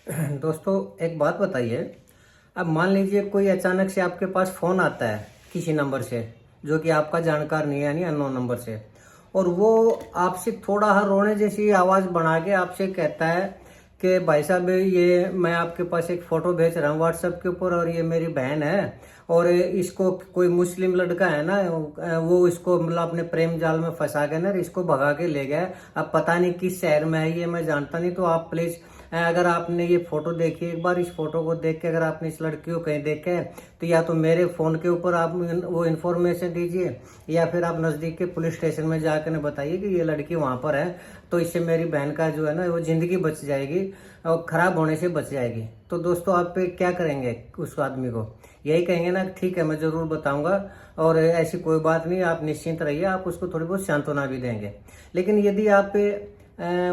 दोस्तों, एक बात बताइए। अब मान लीजिए कोई अचानक से आपके पास फोन आता है किसी नंबर से, जो कि आपका जानकार नहीं है, यानी अननोन नंबर से, और वो आपसे थोड़ा रोने जैसी आवाज बना के आपसे कहता है कि भाई साहब, ये मैं आपके पास एक फोटो भेज रहा हूँ व्हाट्सएप के ऊपर, और ये मेरी बहन है, और इसको कोई मुस्लिम लड़का है ना, वो इसको मतलब अपने प्रेम जाल में फंसा के ना इसको भगा के ले गया। अब पता नहीं किस शहर में है, ये मैं जानता नहीं। तो आप प्लीज, अगर आपने ये फोटो देखी, एक बार इस फोटो को देख के अगर आपने इस लड़की को कहीं देखे है, तो या तो मेरे फोन के ऊपर आप वो इन्फॉर्मेशन दीजिए, या फिर आप नजदीक के पुलिस स्टेशन में जाकर बताइए कि ये लड़की वहां पर है। तो इससे मेरी बहन का जो है ना, वो जिंदगी बच जाएगी और खराब होने से बच जाएगी। तो दोस्तों, आप पे क्या करेंगे? उस आदमी को यही कहेंगे ना, ठीक है मैं जरूर बताऊंगा, और ऐसी कोई बात नहीं, आप निश्चिंत रहिए। आप उसको थोड़ी बहुत सांत्वना भी देंगे। लेकिन यदि आप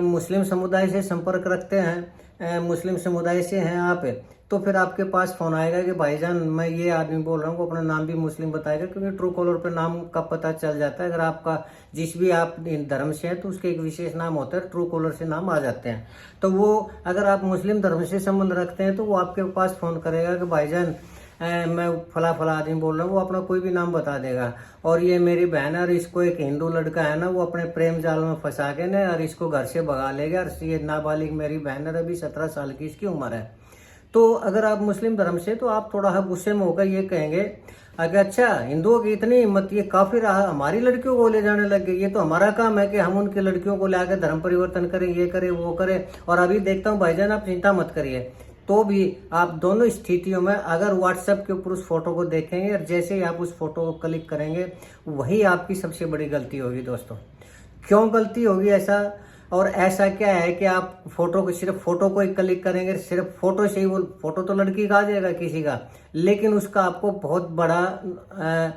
मुस्लिम समुदाय से संपर्क रखते हैं, मुस्लिम समुदाय से हैं आप, तो फिर आपके पास फोन आएगा कि भाईजान मैं ये आदमी बोल रहा हूँ, अपना नाम भी मुस्लिम बताएगा, क्योंकि ट्रू कॉलर पे नाम का पता चल जाता है। अगर आपका जिस भी आप धर्म से है तो उसके एक विशेष नाम होता है, ट्रू कॉलर से नाम आ जाते हैं। तो वो अगर आप मुस्लिम धर्म से संबंध रखते हैं तो वो आपके पास फोन करेगा कि भाईजान मैं फला फला आदमी बोल रहा हूँ, वो अपना कोई भी नाम बता देगा, और ये मेरी बहन है, और इसको एक हिंदू लड़का है ना, वो अपने प्रेम जाल में फंसा के ना, और इसको घर से भगा लेगा, और ये नाबालिग मेरी बहन है, अभी 17 साल की इसकी उम्र है। तो अगर आप मुस्लिम धर्म से, तो आप थोड़ा गुस्से में होकर ये कहेंगे, अगर अच्छा हिंदुओं की इतनी हिम्मत, ये काफी रहा, हमारी लड़कियों को ले जाने लग गए। ये तो हमारा काम है कि हम उनकी लड़कियों को लाकर धर्म परिवर्तन करें, ये करें वो करें। और अभी देखता हूँ भाईजान, आप चिंता मत करिए। तो भी आप दोनों स्थितियों में अगर व्हाट्सएप के ऊपर उस फोटो को देखेंगे, और जैसे ही आप उस फोटो को क्लिक करेंगे, वही आपकी सबसे बड़ी गलती होगी। दोस्तों, क्यों गलती होगी ऐसा? और ऐसा क्या है कि आप फोटो को, सिर्फ फोटो को ही क्लिक करेंगे, सिर्फ फोटो से ही, वो फोटो तो लड़की का आ जाएगा किसी का, लेकिन उसका आपको बहुत बड़ा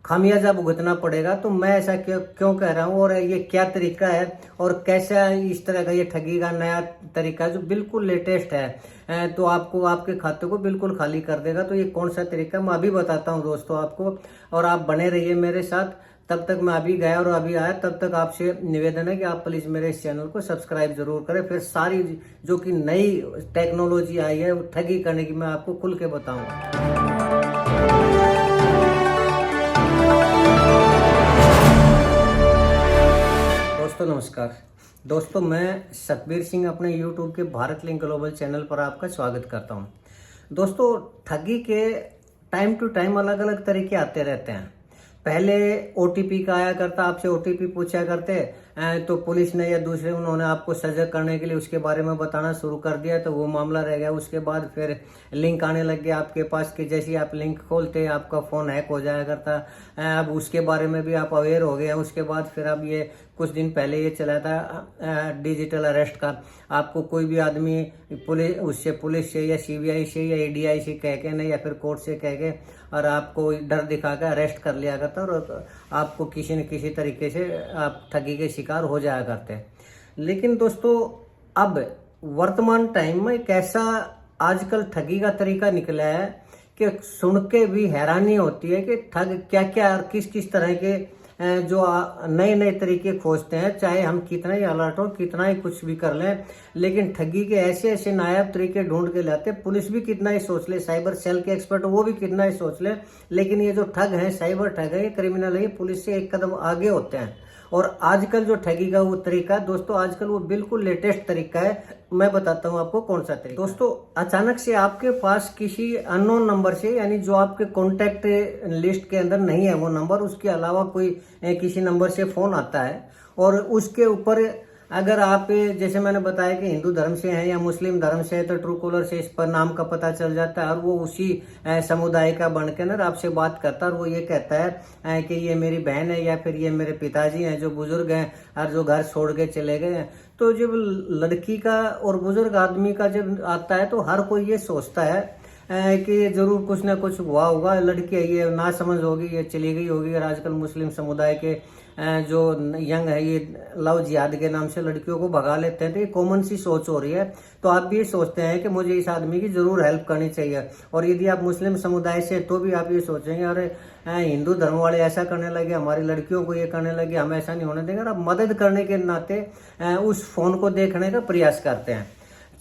खामियाजा भुगतना पड़ेगा। तो मैं ऐसा क्यों क्यों कह रहा हूँ, और ये क्या तरीका है, और कैसा इस तरह का ये ठगी का नया तरीका जो बिल्कुल लेटेस्ट है, तो आपको आपके खाते को बिल्कुल खाली कर देगा। तो ये कौन सा तरीका मैं अभी बताता हूँ दोस्तों आपको, और आप बने रहिए मेरे साथ। तब तक मैं अभी गया और अभी आया, तब तक आपसे निवेदन है कि आप प्लीज मेरे इस चैनल को सब्सक्राइब जरूर करें। फिर सारी जो कि नई टेक्नोलॉजी आई है वो ठगी करने की, मैं आपको खुल के बताऊंगा। दोस्तों नमस्कार। दोस्तों, मैं सतबीर सिंह अपने YouTube के भारत लिंक ग्लोबल चैनल पर आपका स्वागत करता हूं। दोस्तों, ठगी के टाइम टू टाइम अलग अलग तरीके आते रहते हैं। पहले OTP का आया करता, आपसे OTP पूछा करते, तो पुलिस ने या दूसरे उन्होंने आपको सजग करने के लिए उसके बारे में बताना शुरू कर दिया, तो वो मामला रह गया। उसके बाद फिर लिंक आने लग गया आपके पास कि जैसे ही आप लिंक खोलते आपका फोन हैक हो जाया करता। अब उसके बारे में भी आप अवेयर हो गए हैं। उसके बाद फिर अब ये कुछ दिन पहले ये चला था डिजिटल अरेस्ट का। आपको कोई भी आदमी पुलिस से या CBI से या EDI से कह के नहीं, या फिर कोर्ट से कह के, और आपको डर दिखा कर अरेस्ट कर लिया करता, और आपको किसी न किसी तरीके से आप ठगी के शिकार हो जाया करते। लेकिन दोस्तों, अब वर्तमान टाइम में एक ऐसा आजकल ठगी का तरीका निकला है कि सुन के भी हैरानी होती है कि ठग क्या क्या और किस किस तरह के जो नए नए तरीके खोजते हैं। चाहे हम कितना ही अलर्ट हो, कितना ही कुछ भी कर लें, लेकिन ठगी के ऐसे ऐसे नायाब तरीके ढूंढ के लाते। पुलिस भी कितना ही सोच ले, साइबर सेल के एक्सपर्ट वो भी कितना ही सोच ले, लेकिन ये जो ठग है, साइबर ठग है, ये क्रिमिनल है, ये पुलिस से एक कदम आगे होते हैं। और आजकल जो ठगी का वो तरीका दोस्तों, आजकल वो बिल्कुल लेटेस्ट तरीका है। मैं बताता हूँ आपको कौन सा तरीका। दोस्तों, अचानक से आपके पास किसी अननोन नंबर से, यानी जो आपके कॉन्टेक्ट लिस्ट के अंदर नहीं है वो नंबर, उसके अलावा कोई किसी नंबर से फोन आता है, और उसके ऊपर अगर आप, जैसे मैंने बताया कि हिंदू धर्म से हैं या मुस्लिम धर्म से है, तो ट्रू कॉलर से इस पर नाम का पता चल जाता है, और वो उसी समुदाय का बनकर ना आपसे बात करता है, और वो ये कहता है कि ये मेरी बहन है, या फिर ये मेरे पिताजी हैं जो बुजुर्ग हैं और जो घर छोड़ के चले गए हैं। तो जब लड़की का और बुजुर्ग आदमी का जब आता है, तो हर कोई ये सोचता है कि जरूर कुछ ना कुछ हुआ होगा, लड़की है, ये ना समझ होगी, ये चली गई होगी। और आजकल मुस्लिम समुदाय के जो यंग है, ये लव जिहाद के नाम से लड़कियों को भगा लेते हैं। तो ये कॉमन सी सोच हो रही है। तो आप भी ये सोचते हैं कि मुझे इस आदमी की जरूर हेल्प करनी चाहिए। और यदि आप मुस्लिम समुदाय से, तो भी आप ये सोचेंगे, अरे हिंदू धर्म वाले ऐसा करने लगे, हमारी लड़कियों को ये करने लगे, हम ऐसा नहीं होने देंगे। और आप मदद करने के नाते उस फोन को देखने का प्रयास करते हैं।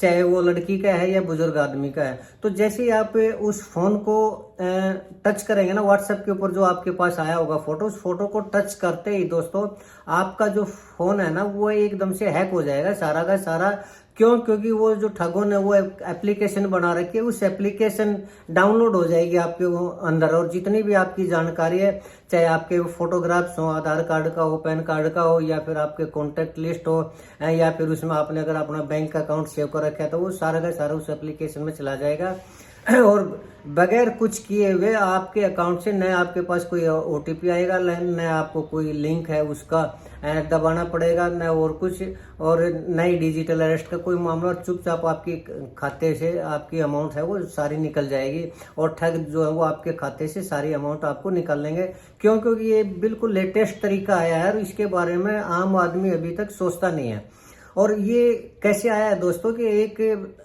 चाहे वो लड़की का है या बुजुर्ग आदमी का है। तो जैसे ही आप उस फोन को टच करेंगे ना, व्हाट्सएप के ऊपर जो आपके पास आया होगा फोटो, उस फोटो को टच करते ही दोस्तों आपका जो फोन है ना वो एकदम से हैक हो जाएगा सारा का सारा। क्यों? क्योंकि वो जो ठगों ने वो एप्लीकेशन बना रखी है, उस एप्लीकेशन डाउनलोड हो जाएगी आपके वो अंदर, और जितनी भी आपकी जानकारी है, चाहे आपके फोटोग्राफ्स हो, आधार कार्ड का हो, पैन कार्ड का हो, या फिर आपके कॉन्टैक्ट लिस्ट हो, या फिर उसमें आपने अगर अपना बैंक अकाउंट सेव कर रखा है तो वो सारा का सारा उस एप्लीकेशन में चला जाएगा। और बगैर कुछ किए हुए आपके अकाउंट से न आपके पास कोई ओटीपी आएगा, न आपको कोई लिंक है उसका दबाना पड़ेगा, न और कुछ, और न ही डिजिटल अरेस्ट का कोई मामला। और चुपचाप आपके खाते से आपकी अमाउंट है वो सारी निकल जाएगी, और ठग जो है वो आपके खाते से सारी अमाउंट आपको निकाल लेंगे। क्यों? क्योंकि ये बिल्कुल लेटेस्ट तरीका आया है और इसके बारे में आम आदमी अभी तक सोचता नहीं है। और ये कैसे आया है दोस्तों कि एक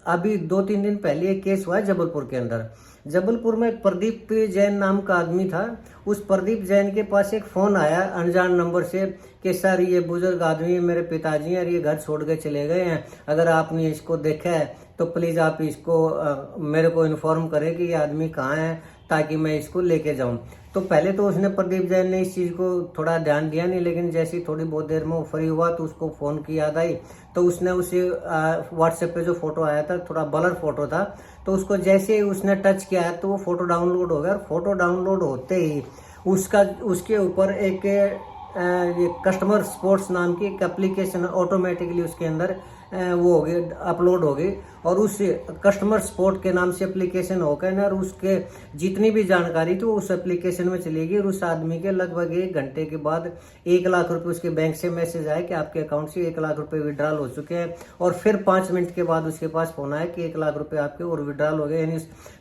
अभी 2-3 दिन पहले एक केस हुआ है जबलपुर के अंदर। जबलपुर में एक प्रदीप जैन नाम का आदमी था। उस प्रदीप जैन के पास एक फोन आया अनजान नंबर से कि सर ये बुजुर्ग आदमी मेरे पिताजी हैं और ये घर छोड़ के चले गए हैं, अगर आपने इसको देखा है तो प्लीज़ आप इसको मेरे को इन्फॉर्म करें कि ये आदमी कहाँ है, ताकि मैं इसको लेके जाऊं। तो पहले तो उसने प्रदीप जैन ने इस चीज़ को थोड़ा ध्यान दिया नहीं, लेकिन जैसे ही थोड़ी बहुत देर में वो फ्री हुआ तो उसको फ़ोन की याद आई, तो उसने उसे व्हाट्सएप पे जो फोटो आया था, थोड़ा ब्लर फोटो था, तो उसको जैसे ही उसने टच किया है तो वो फोटो डाउनलोड हो गया। और फोटो डाउनलोड होते ही उसके ऊपर एक ये कस्टमर सपोर्ट्स नाम की एक एप्लीकेशन ऑटोमेटिकली उसके अंदर वो हो गई, अपलोड हो गई, और उस कस्टमर सपोर्ट के नाम से एप्लीकेशन होकर ना, और उसके जितनी भी जानकारी थी वो उस एप्लीकेशन में चली गई। और उस आदमी के लगभग 1 घंटे के बाद 1 लाख रुपए उसके बैंक से मैसेज आया कि आपके अकाउंट से 1 लाख रुपए विड्रॉल हो चुके हैं। और फिर 5 मिनट के बाद उसके पास फोन आया कि 1 लाख रुपए आपके और विड्रॉल हो गए। यानी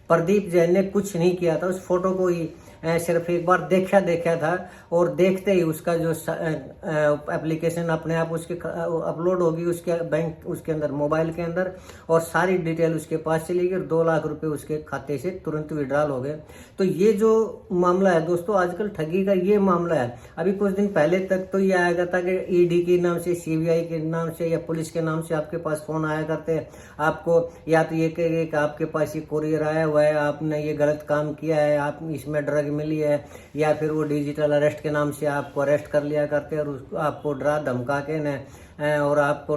प्रदीप जैन ने कुछ नहीं किया था, उस फोटो को ही सिर्फ एक बार देखा था, और देखते ही उसका जो एप्लीकेशन अपने आप उसके अपलोड होगी उसके बैंक उसके अंदर मोबाइल के अंदर, और सारी डिटेल उसके पास चली गई और 2 लाख रुपए उसके खाते से तुरंत विड्रॉल हो गए। तो ये जो मामला है दोस्तों आजकल ठगी का ये मामला है। अभी कुछ दिन पहले तक तो ये आया करता कि ईडी के नाम से, सीबीआई के नाम से या पुलिस के नाम से आपके पास फोन आया करते हैं, आपको या तो ये कहेंगे कि आपके पास ये कोरियर आया हुआ है, आपने ये गलत काम किया है, आप इसमें ड्रग मिली है, या फिर वो डिजिटल अरेस्ट के नाम से आपको अरेस्ट कर लिया करते हैं, और आपको डरा धमका के न और आपको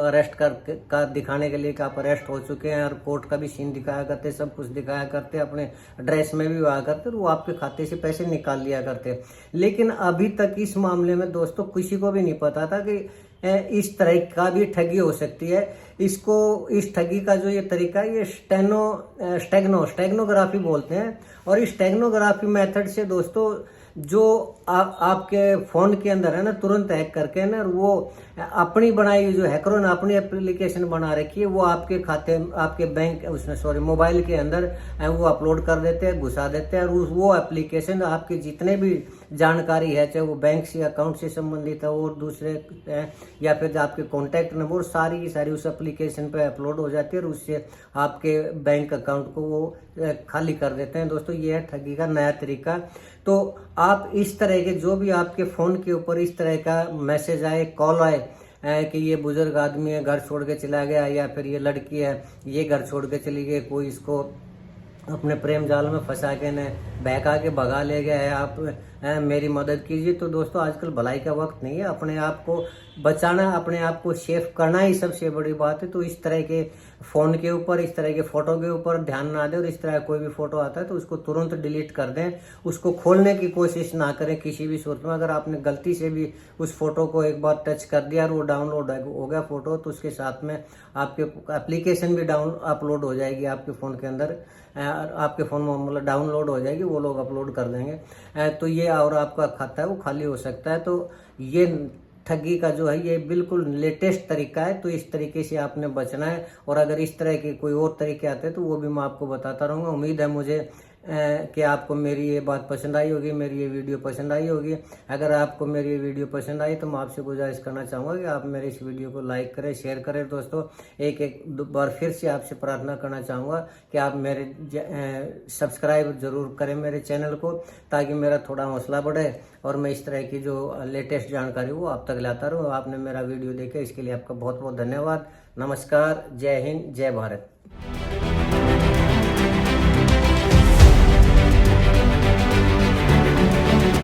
अरेस्ट कर दिखाने के लिए कि आप अरेस्ट हो चुके हैं, और कोर्ट का भी सीन दिखाया करते, सब कुछ दिखाया करते, अपने ड्रेस में भी हुआ करते, और वो आपके खाते से पैसे निकाल लिया करते। लेकिन अभी तक इस मामले में दोस्तों किसी को भी नहीं पता था कि इस तरह का भी ठगी हो सकती है। इस ठगी का जो ये तरीका है ये स्टेगनोग्राफी बोलते हैं। और इस स्टेगनोग्राफी मेथड से दोस्तों जो आपके फोन के अंदर है ना, तुरंत हैक करके ना, वो अपनी बनाई जो हैकरों ने अपनी एप्लीकेशन बना रखी है, वो आपके खाते आपके बैंक उसमें मोबाइल के अंदर वो अपलोड कर देते हैं, घुसा देते हैं, और वो एप्लीकेशन आपके जितने भी जानकारी है, चाहे वो बैंक से अकाउंट से संबंधित है और दूसरे या फिर आपके कॉन्टैक्ट नंबर, सारी की सारी उस एप्लीकेशन पे अपलोड हो जाती है, और उससे आपके बैंक अकाउंट को वो खाली कर देते हैं। दोस्तों ये है ठगी का नया तरीका। तो आप इस तरह के जो भी आपके फ़ोन के ऊपर इस तरह का मैसेज आए, कॉल आए कि ये बुजुर्ग आदमी है घर छोड़ के चला गया, या फिर ये लड़की है ये घर छोड़ के चली गई, कोई इसको अपने प्रेम जाल में फंसा के ने बहका के भगा ले गया है, आप मेरी मदद कीजिए। तो दोस्तों आजकल भलाई का वक्त नहीं है, अपने आप को बचाना, अपने आप को सेफ करना ही सबसे बड़ी बात है। तो इस तरह के फ़ोन के ऊपर, इस तरह के फ़ोटो के ऊपर ध्यान ना दें, और इस तरह कोई भी फ़ोटो आता है तो उसको तुरंत डिलीट कर दें, उसको खोलने की कोशिश ना करें किसी भी सूरत में। अगर आपने गलती से भी उस फोटो को एक बार टच कर दिया और वो डाउनलोड हो गया फ़ोटो, तो उसके साथ में आपके एप्लीकेशन भी अपलोड हो जाएगी आपके फ़ोन के अंदर, आपके फ़ोन में मतलब डाउनलोड हो जाएगी, वो लोग अपलोड कर देंगे, तो ये और आपका खाता है वो खाली हो सकता है। तो ये ठगी का जो है ये बिल्कुल लेटेस्ट तरीका है, तो इस तरीके से आपने बचना है। और अगर इस तरह के कोई और तरीके आते हैं तो वो भी मैं आपको बताता रहूँगा। उम्मीद है मुझे कि आपको मेरी ये बात पसंद आई होगी, मेरी ये वीडियो पसंद आई होगी। अगर आपको मेरी ये वीडियो पसंद आई तो मैं आपसे गुजारिश करना चाहूँगा कि आप मेरे इस वीडियो को लाइक करें, शेयर करें। दोस्तों एक बार फिर से आपसे प्रार्थना करना चाहूँगा कि आप मेरे सब्सक्राइब जरूर करें मेरे चैनल को, ताकि मेरा थोड़ा हौसला बढ़े और मैं इस तरह की जो लेटेस्ट जानकारी वो आप तक लाता रहूँ। आपने मेरा वीडियो देखा इसके लिए आपका बहुत बहुत धन्यवाद। नमस्कार, जय हिंद, जय भारत।